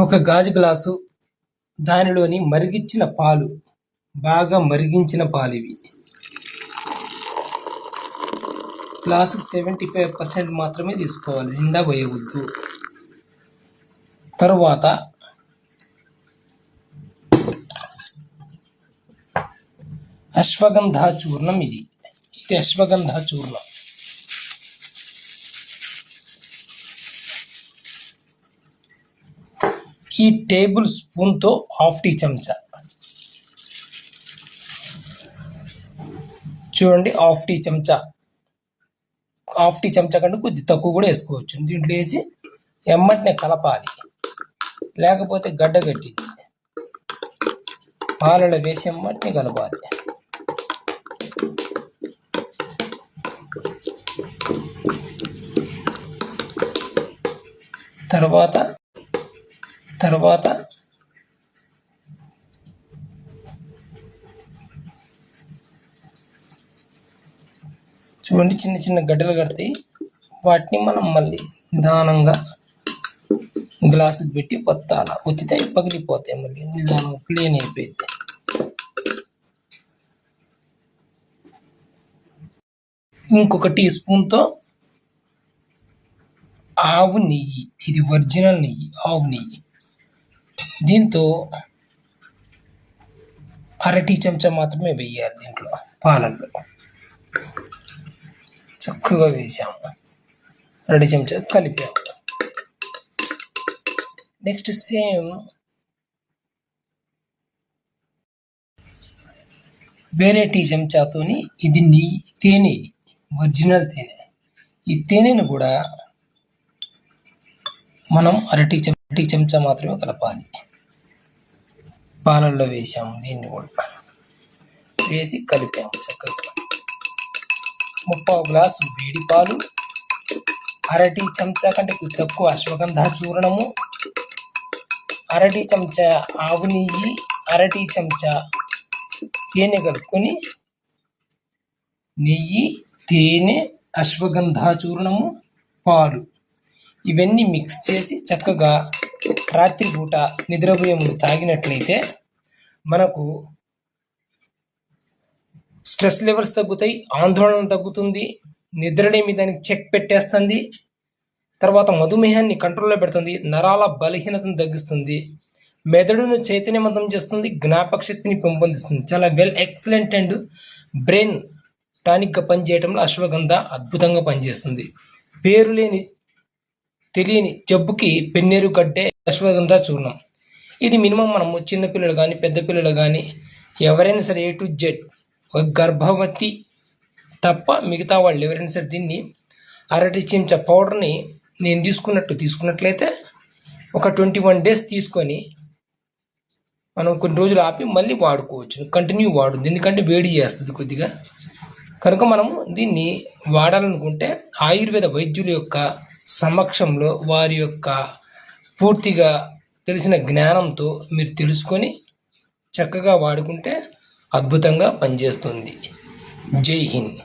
ఒక గాజు గ్లాసు, దానిలోని మరిగించిన పాలు, బాగా మరిగించిన పాలు ఇవి. గ్లాసుకి 75% మాత్రమే తీసుకోవాలి, నిండా పోయవద్దు. తరువాత అశ్వగంధ చూర్ణం, ఇది అశ్వగంధ చూర్ణం. ఈ టేబుల్ స్పూన్తో హాఫ్ టీ చెంచా, చూడండి, హాఫ్ టీ చెంచా కంటే కొద్ది తక్కువ కూడా వేసుకోవచ్చు. దీంట్లో వేసి ఎమ్మటినే కలపాలి, లేకపోతే గడ్డ కట్టింది. పాలలో వేసి ఎమ్మటినే కలపాలి. తర్వాత చూడండి, చిన్న చిన్న గడ్డలు కడతాయి. వాటిని మనం మళ్ళీ నిదానంగా గ్లాసుకి పెట్టి పొత్తాల. ఒత్తితే పగిలిపోతాయి, మళ్ళీ నిదానంగా ప్లేన్ అయిపోయింది. ఇంకొక టీ స్పూన్తో ఆవు నెయ్యి, ఇది ఒరిజినల్ నెయ్యి, ఆవు నెయ్యి. దీంతో అర టీ చెంచా మాత్రమే వేయాలి. దీంట్లో పాలల్లో చక్కగా వేసాము, 2 చెంచా కలిపాము. నెక్స్ట్ సేమ్ వేరే టీ చెంచాతోని ఇది నెయ్యి, తేనె, ఇది ఒరిజినల్ తేనె. ఈ తేనెను కూడా మనం అర టీ చెంచా మాత్రమే కలపాలి. పాలల్లో వేసాము, దీన్ని కూడా వేసి కలిపాము చక్కగా. 3/4 గ్లాసు వేడి పాలు, అర టీ చెంచా కంటే తక్కువ అశ్వగంధ చూర్ణము, అర టీ చెంచా ఆవు నెయ్యి, అర టీ చెంచా తేనె కలుపుకొని, నెయ్యి, తేనె, అశ్వగంధ చూర్ణము, పాలు ఇవన్నీ మిక్స్ చేసి చక్కగా రాత్రిపూట నిద్రపోయే ముందు తాగినట్లయితే మనకు స్ట్రెస్ లెవెల్స్ తగ్గుతాయి, ఆందోళన తగ్గుతుంది, నిద్రలేమి దానికి చెక్ పెట్టేస్తుంది. తర్వాత మధుమేహాన్ని కంట్రోల్లో పెడుతుంది, నరాల బలహీనతను తగ్గిస్తుంది, మెదడును చైతన్యవంతం చేస్తుంది, జ్ఞాపక శక్తిని పెంపొందిస్తుంది. చాలా ఎక్సలెంట్ అండ్ బ్రెయిన్ టానిక్గా పనిచేయటంలో అశ్వగంధ అద్భుతంగా పనిచేస్తుంది. తెలియని జబ్బుకి పెన్నేరు గడ్డే అశ్వగంధ చూర్ణం. ఇది మినిమం మనము చిన్నపిల్లలు కానీ పెద్ద పిల్లలు కానీ ఎవరైనా సరే A to Z, ఒక గర్భవతి తప్ప మిగతా వాళ్ళు ఎవరైనా సరే దీన్ని అర టీ చెంచా పౌడర్ని నేను తీసుకున్నట్లయితే ఒక 21 days తీసుకొని మనం కొన్ని రోజులు ఆపి మళ్ళీ వాడుకోవచ్చు. కంటిన్యూ వాడుద్ది, ఎందుకంటే వేడి చేస్తుంది కొద్దిగా. కనుక మనము దీన్ని వాడాలనుకుంటే ఆయుర్వేద వైద్యుల యొక్క సమక్షంలో వారి యొక్క పూర్తిగా తెలిసిన జ్ఞానంతో మీరు తెలుసుకొని చక్కగా వాడుకుంటే అద్భుతంగా పనిచేస్తుంది. జై హింద్.